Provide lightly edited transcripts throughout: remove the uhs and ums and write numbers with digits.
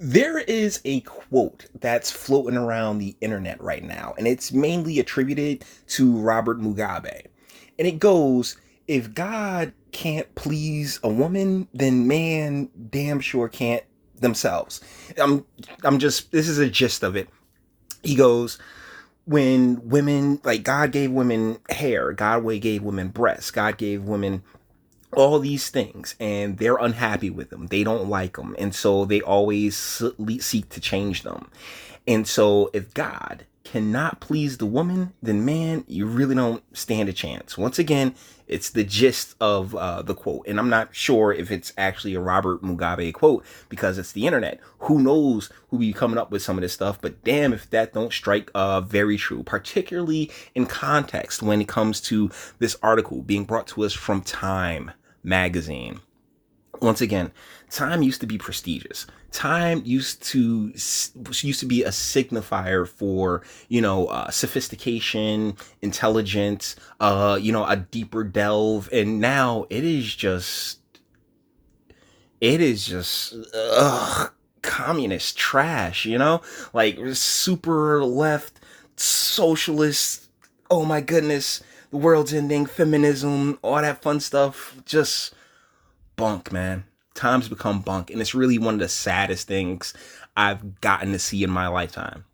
There is a quote that's floating around the internet right now, and it's mainly attributed to Robert Mugabe. And it goes, if God can't please a woman, then man damn sure can't themselves. I'm I'm just this is a gist of it. He goes, when women, like, God gave women hair, God gave women breasts, God gave women all these things, and they're unhappy with them, they don't like them, and so they always seek to change them. And so if God cannot please the woman, then man, you really don't stand a chance. Once again, it's the gist of the quote, and I'm not sure if it's actually a Robert Mugabe quote because it's the internet. Who knows who be coming up with some of this stuff? But damn, if that don't strike very true, particularly in context when it comes to this article being brought to us from Time magazine. Once again, Time used to be prestigious. Time used to be a signifier for, sophistication, intelligence, a deeper delve, and now it is just communist trash, like super left socialist. Oh my goodness, the world's ending, feminism, all that fun stuff, just bunk, man. Time's become bunk, and it's really one of the saddest things I've gotten to see in my lifetime.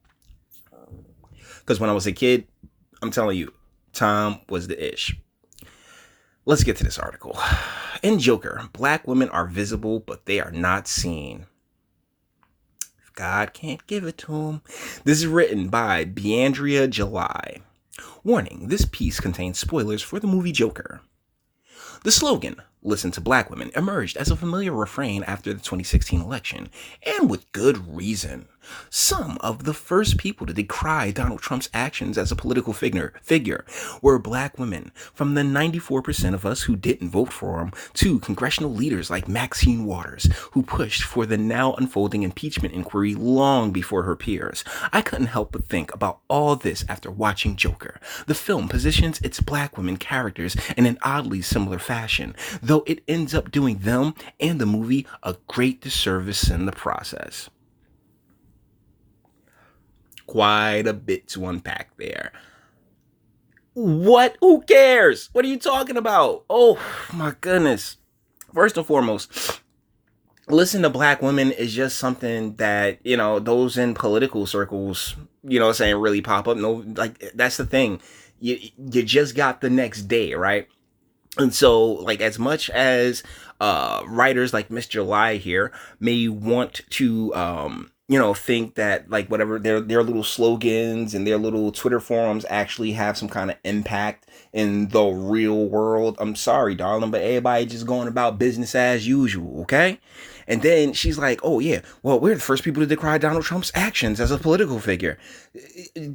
Because when I was a kid, I'm telling you, time was the ish. Let's get to this article. In Joker, black women are visible, but they are not seen. If God can't give it to them. This is written by Beandria July. Warning, this piece contains spoilers for the movie Joker. The slogan, "Listen to Black Women," emerged as a familiar refrain after the 2016 election, and with good reason. Some of the first people to decry Donald Trump's actions as a political figure were black women, from the 94% of us who didn't vote for him to congressional leaders like Maxine Waters, who pushed for the now unfolding impeachment inquiry long before her peers. I couldn't help but think about all this after watching Joker. The film positions its black women characters in an oddly similar fashion, though it ends up doing them and the movie a great disservice in the process. Quite a bit to unpack there. What? Who cares? What are you talking about? Oh my goodness. First and foremost, listen to black women is just something that, those in political circles, saying really pop up. No, like, that's the thing. You just got the next day, right? And so, like, as much as writers like Miss July here may want to, think that, like, whatever their little slogans and their little Twitter forums actually have some kind of impact in the real world, I'm sorry, darling, but everybody just going about business as usual, okay? And then she's like, oh yeah, well, we're the first people to decry Donald Trump's actions as a political figure.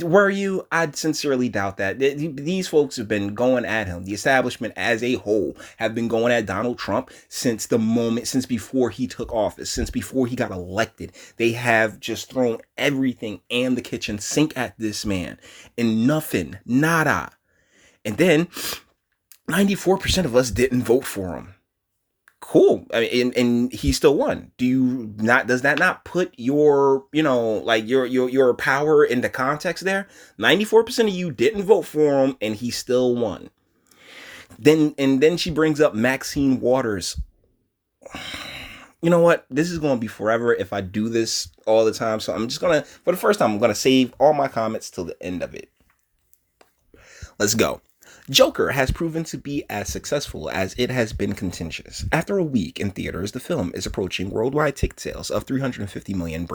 Were you? I'd sincerely doubt that. These folks have been going at him. The establishment as a whole have been going at Donald Trump since before he took office, since before he got elected. They have just thrown everything and the kitchen sink at this man, and nothing, nada. And then 94% of us didn't vote for him. Cool. I mean, and he still won. Does that not put your, your power into context there? 94% of you didn't vote for him and he still won. Then she brings up Maxine Waters. You know what? This is going to be forever if I do this all the time. So I'm just going to, for the first time, I'm going to save all my comments till the end of it. Let's go. Joker has proven to be as successful as it has been contentious. After a week in theaters, the film is approaching worldwide ticket sales of $350 million,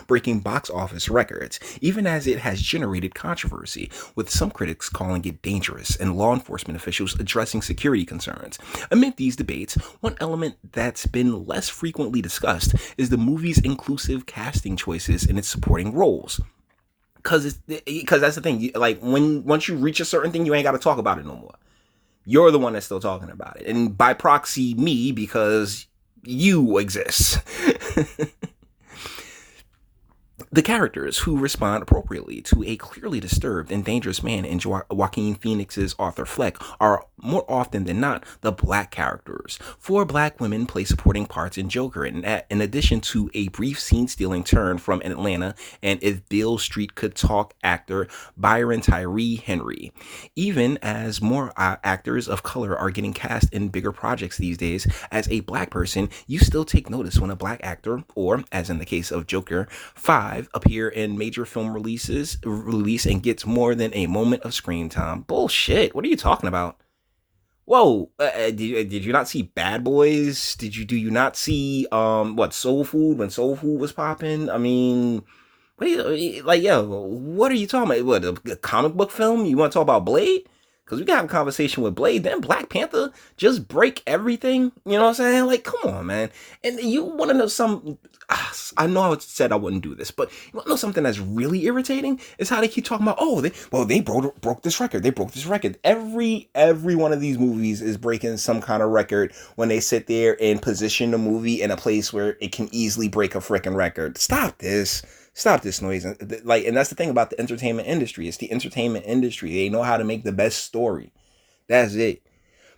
breaking box office records, even as it has generated controversy, with some critics calling it dangerous and law enforcement officials addressing security concerns. Amid these debates, one element that's been less frequently discussed is the movie's inclusive casting choices in its supporting roles. Because that's the thing. Like, once you reach a certain thing, you ain't got to talk about it no more. You're the one that's still talking about it, and by proxy, me, because you exist. The characters who respond appropriately to a clearly disturbed and dangerous man in Joaquin Phoenix's Arthur Fleck are more often than not the black characters. 4 black women play supporting parts in Joker, in addition to a brief scene-stealing turn from Atlanta and If Beale Street Could Talk actor Byron Tyree Henry. Even as more actors of color are getting cast in bigger projects these days, as a black person, you still take notice when a black actor, or as in the case of Joker, 5 appear in major film release and gets more than a moment of screen time. Bullshit. What are you talking about? Whoa, did you not see Bad Boys? Do you not see what, Soul Food, when Soul Food was popping? I mean, what are you, like, yo, what are you talking about? What, a comic book film? You want to talk about Blade? Because we got a conversation with Blade, then Black Panther just break everything. You know what I'm saying? Like, come on, man. And you want to know some? I know I said I wouldn't do this, but you want to know something that's really irritating? Is how they keep talking about, oh, they broke this record. They broke this record. Every one of these movies is breaking some kind of record when they sit there and position the movie in a place where it can easily break a freaking record. Stop this. Stop this noise. Like, and that's the thing about the entertainment industry. It's the entertainment industry. They know how to make the best story. That's it.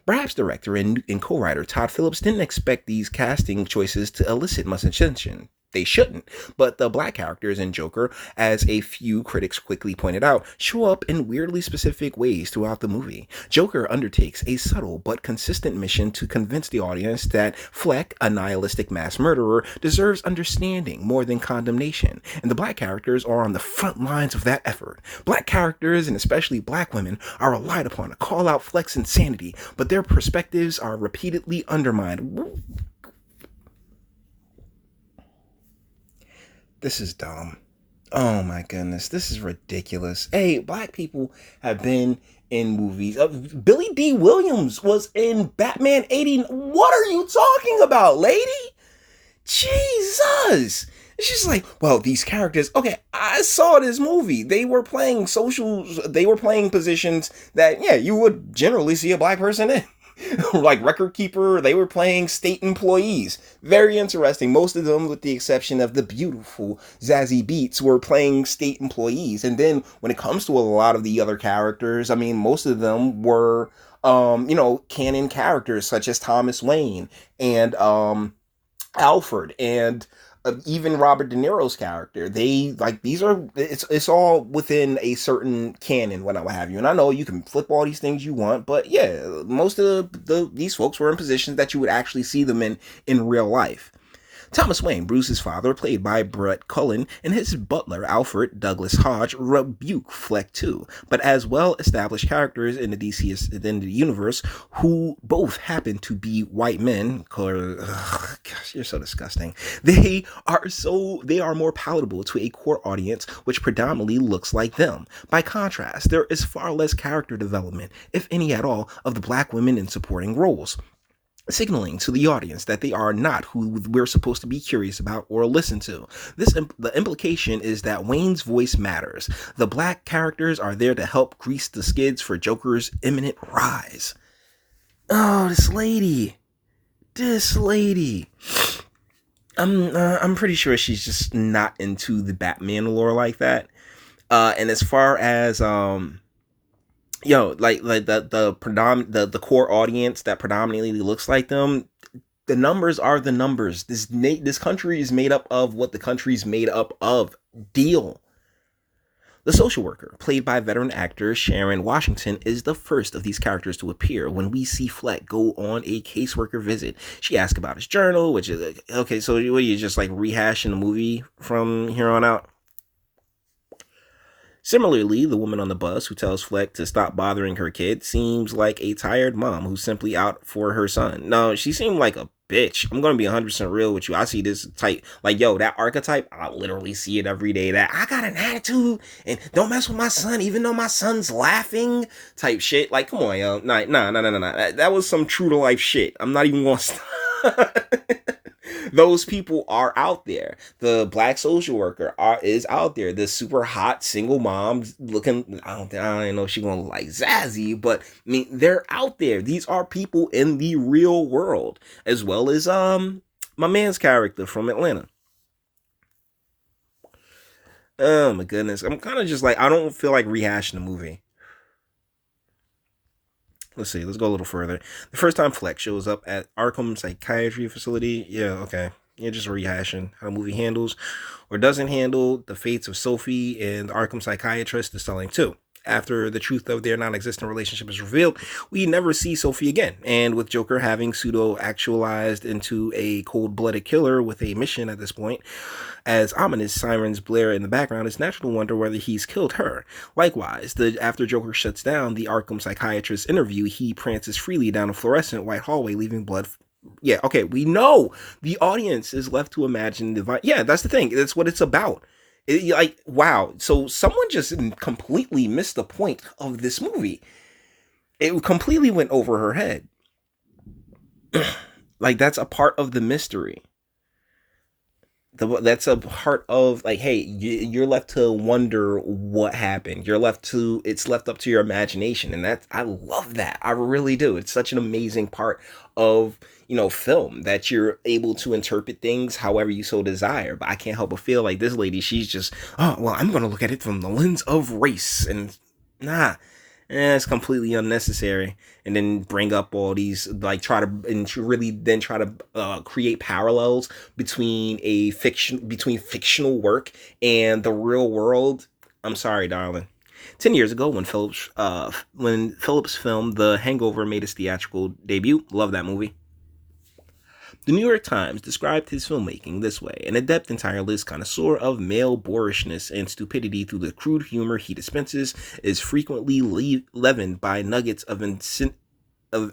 Perhaps director and co-writer Todd Phillips didn't expect these casting choices to elicit much attention. They shouldn't, but the black characters in Joker, as a few critics quickly pointed out, show up in weirdly specific ways throughout the movie. Joker undertakes a subtle but consistent mission to convince the audience that Fleck, a nihilistic mass murderer, deserves understanding more than condemnation, and the black characters are on the front lines of that effort. Black characters, and especially black women, are relied upon to call out Fleck's insanity, but their perspectives are repeatedly undermined. This is dumb. Oh my goodness, this is ridiculous. Hey, black people have been in movies. Billy D. Williams was in Batman 80. What are you talking about, lady? Jesus. It's just like, well, these characters, okay, I saw this movie. They were playing positions that, yeah, you would generally see a black person in. Like record keeper, they were playing state employees. Very interesting. Most of them, with the exception of the beautiful Zazie Beetz, were playing state employees. And then when it comes to a lot of the other characters, I mean, most of them were, canon characters such as Thomas Wayne and Alfred and even Robert De Niro's character. It's all within a certain canon, what have you. And I know you can flip all these things you want, but yeah, most of these folks were in positions that you would actually see them in real life. Thomas Wayne, Bruce's father, played by Brett Cullen, and his butler, Alfred Douglas Hodge, rebuke Fleck too, but as well-established characters in the universe who both happen to be white men. Gosh, you're so disgusting. They are more palatable to a core audience which predominantly looks like them. By contrast, there is far less character development, if any at all, of the black women in supporting roles, signaling to the audience that they are not who we're supposed to be curious about or listen to. The implication is that Wayne's voice matters. The black characters are there to help grease the skids for Joker's imminent rise. Oh, this lady. I'm pretty sure she's just not into the Batman lore like that. And as far as the core audience that predominantly looks like them, the numbers are the numbers. This country is made up of what the country's made up of. Deal. The social worker, played by veteran actor Sharon Washington, is the first of these characters to appear when we see Fleck go on a caseworker visit. She asks about his journal, which is, okay, so what, you just like rehashing the movie from here on out? Similarly, the woman on the bus who tells Fleck to stop bothering her kid seems like a tired mom who's simply out for her son. No, she seemed like a bitch. I'm going to be 100% real with you. I see this type, like, yo, that archetype, I literally see it every day. That I got an attitude and don't mess with my son, even though my son's laughing type shit. Like, come on, yo. Nah. That was some true to life shit. I'm not even going to stop. Those people are out there. The black social worker is out there. The super hot single mom looking, I don't know if she's going to look like Zazie, but I mean, they're out there. These are people in the real world, as well as my man's character from Atlanta. Oh my goodness. I'm kind of just like, I don't feel like rehashing the movie. Let's see. Let's go a little further. The first time Flex shows up at Arkham Psychiatry Facility. Yeah, okay. Yeah, just rehashing how the movie handles or doesn't handle the fates of Sophie and the Arkham Psychiatrist is telling too. After the truth of their non-existent relationship is revealed, we never see Sophie again. And with Joker having pseudo actualized into a cold-blooded killer with a mission at this point, as ominous sirens blare in the background, it's natural to wonder whether he's killed her. Likewise, after Joker shuts down the Arkham psychiatrist interview, he prances freely down a fluorescent white hallway, leaving blood. Yeah, okay, we know the audience is left to imagine the. Yeah, that's the thing. That's what it's about. Like, wow. So someone just completely missed the point of this movie. It completely went over her head. Like, that's a part of the mystery. That's a part of, like, hey, you're left to wonder what happened. It's left up to your imagination. And I love that. I really do. It's such an amazing part of, film, that you're able to interpret things however you so desire. But I can't help but feel like this lady, she's just, oh, well, I'm going to look at it from the lens of race. And nah, it's completely unnecessary. And then bring up all these, like, really then try to create parallels between fictional work and the real world. I'm sorry, darling. 10 years ago, when Phillips filmed The Hangover made its theatrical debut, love that movie. The New York Times described his filmmaking this way: an adept and tireless connoisseur of male boorishness and stupidity through the crude humor he dispenses is frequently leavened by nuggets of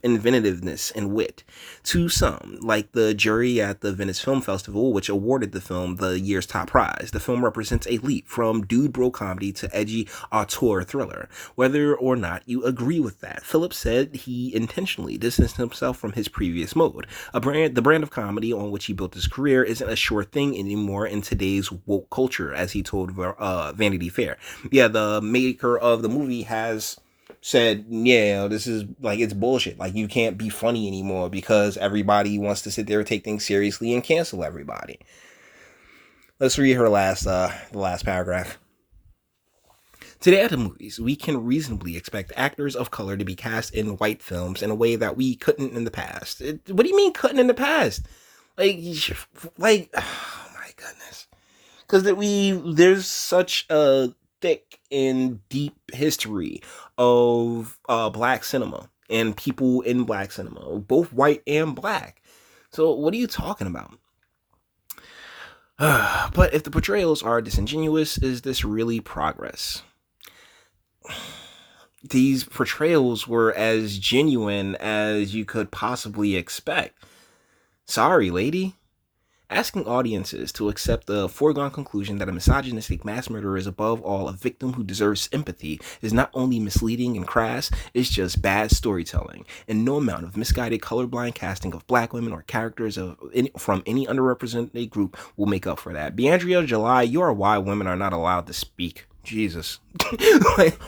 inventiveness and wit. To some, like the jury at the Venice Film Festival, which awarded the film the year's top prize, the film represents a leap from dude bro comedy to edgy auteur thriller. Whether or not you agree with that, Phillips said he intentionally distanced himself from his previous mode. The brand of comedy on which he built his career isn't a sure thing anymore in today's woke culture, as he told Vanity Fair. Yeah, the maker of the movie has said, yeah, this is like, it's bullshit. Like, you can't be funny anymore because everybody wants to sit there and take things seriously and cancel everybody. Let's read her the last paragraph. Today at the movies, we can reasonably expect actors of color to be cast in white films in a way that we couldn't in the past. What do you mean couldn't in the past? Like, oh my goodness. Because there's such a thick and deep history of black cinema and people in black cinema, both white and black. So what are you talking about? But if the portrayals are disingenuous, is this really progress? These portrayals were as genuine as you could possibly expect. Sorry, lady. Asking audiences to accept the foregone conclusion that a misogynistic mass murderer is above all a victim who deserves sympathy is not only misleading and crass, it's just bad storytelling, and no amount of misguided colorblind casting of black women or characters from any underrepresented group will make up for that. Beandria July, you are why women are not allowed to speak. Jesus.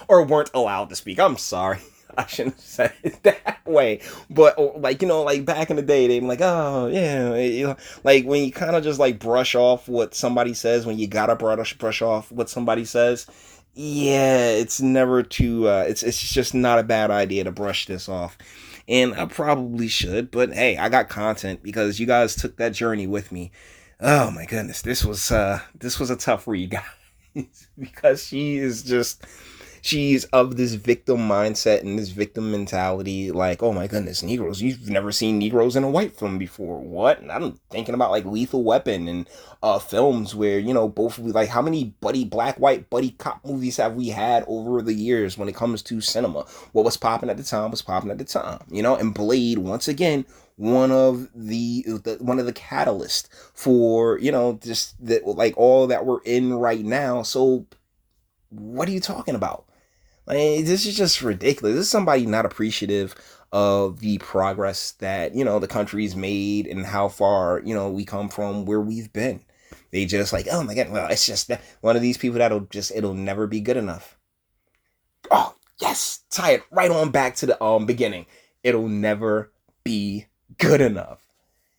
Or weren't allowed to speak. I'm sorry. I shouldn't have said it that way. But, like, like back in the day, they'd be like, oh, yeah. Like, when you kind of just, like, brush off what somebody says, when you gotta brush off what somebody says, yeah, it's never too, it's just not a bad idea to brush this off. And I probably should, but hey, I got content because you guys took that journey with me. Oh my goodness, this was a tough read, guys. Because she's of this victim mindset and this victim mentality. Like, oh my goodness, Negroes, you've never seen Negroes in a white film before. What? And I'm thinking about like Lethal Weapon and films where, both, like, how many black white buddy cop movies have we had over the years when it comes to cinema? What was popping at the time was popping at the time, and Blade, once again, one of the catalysts for, just that, like, all that we're in right now. So what are you talking about? Like, this is just ridiculous. This is somebody not appreciative of the progress that, the country's made and how far, we come from where we've been. They just like, oh my God, well, it's just one of these people it'll never be good enough. Oh, yes, tie it right on back to the beginning. It'll never be good enough.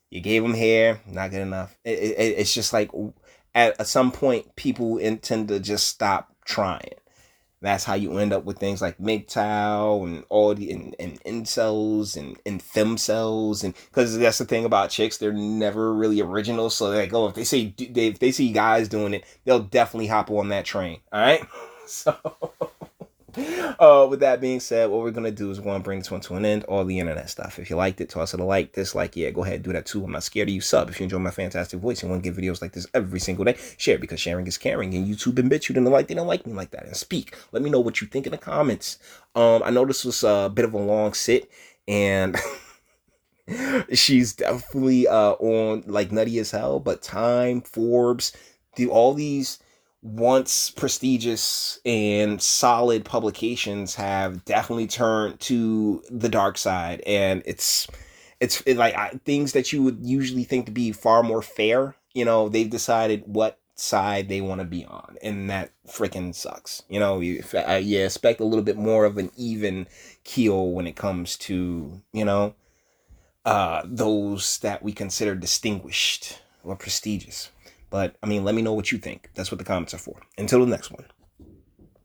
You gave them hair, not good enough. It's just like, at some point, people tend to just stop trying. That's how you end up with things like MGTOW and all the and incels and femcells, and because that's the thing about chicks, they're never really original. So they're like, oh, if they see guys doing it, they'll definitely hop on that train. All right, so. With that being said, what we're gonna do is we're gonna bring this one to an end. All the internet stuff. If you liked it, toss it a like, dislike, yeah, go ahead, do that too. I'm not scared of you. Sub if you enjoy my fantastic voice and want to get videos like this every single day. Share because sharing is caring. And YouTube and BitChute and the like, they don't like me like that. And speak. Let me know what you think in the comments. I know this was a bit of a long sit, and she's definitely on like nutty as hell. But Time, Forbes, all these once prestigious and solid publications have definitely turned to the dark side, and it's things that you would usually think to be far more fair, they've decided what side they want to be on, and that freaking sucks. You expect a little bit more of an even keel when it comes to those that we consider distinguished or prestigious. But, I mean, let me know what you think. That's what the comments are for. Until the next one.